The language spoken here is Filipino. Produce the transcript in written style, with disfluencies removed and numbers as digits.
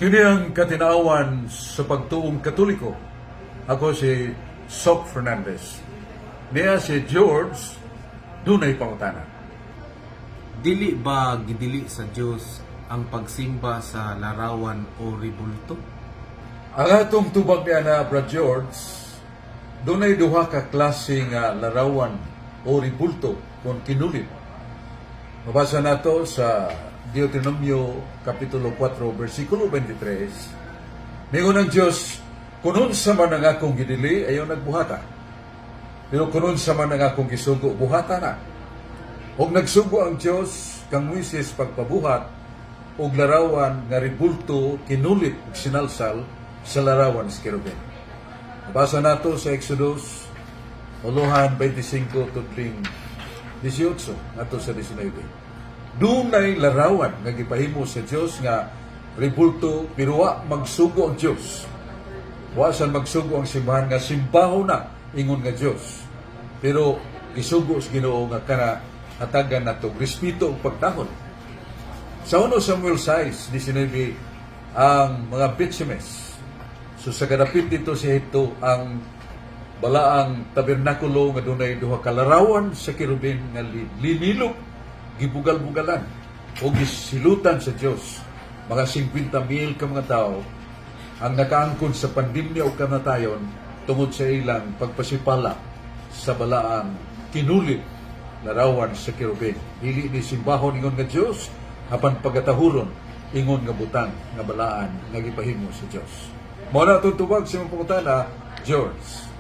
Kini ang katinawan sa pagtuong Katoliko. Ako si Sok Fernandez. Niya si George, dunay pangutana. Dili ba gidili sa Dios ang pagsimba sa larawan o ribulto? Ang atong tubag niya na Brad George, dunay duha ka klase nga larawan o ribulto kung kinulit. Mabasa nato sa Deuteronomio Kapitulo 4, versikulo 23. Ningon ng Diyos, kunon sa man ang akong gidili, ayaw nagbuhata. Pero kunon sa man ang akong gisugo, buhata na. Og nagsugo ang Diyos kang Moises pagpabuhat og larawan nga ribulto kinulit ug sinalsal sa larawan sa kerubin. Basa nato sa Exodus 25 tutling 18 nato sa 19. Dunay larawan nga gipahimo sa Dios nga ribulto pero wa magsugo ang Dios. Wasan magsugo ang simbahan nga simbaho na ingon nga Dios. Pero gisugo sa Ginoo nga kana hatagan nato respeto ug pagtahon. Sa 1 Samuel 6:19 ang mga bitchimes. So sa kadapit dito si Hito ang balaang tabernakulo nga dunay duha ka larawan sa kerubin nga linilok gibugal-bugalan o gisilutan sa Dios. Mga 50,000 ka mga tao ang nakaangkon sa pandemya o kamatayon tungod sa ilang pagpasipala sa balaang kinulit larawan sa kerubin. Dili ni simbahon ingon nga Dios, apan pagatahuron ingon nga butang nga balaan nga gipahimo sa Dios. Mao na itong tubag sa mga pangutana, George.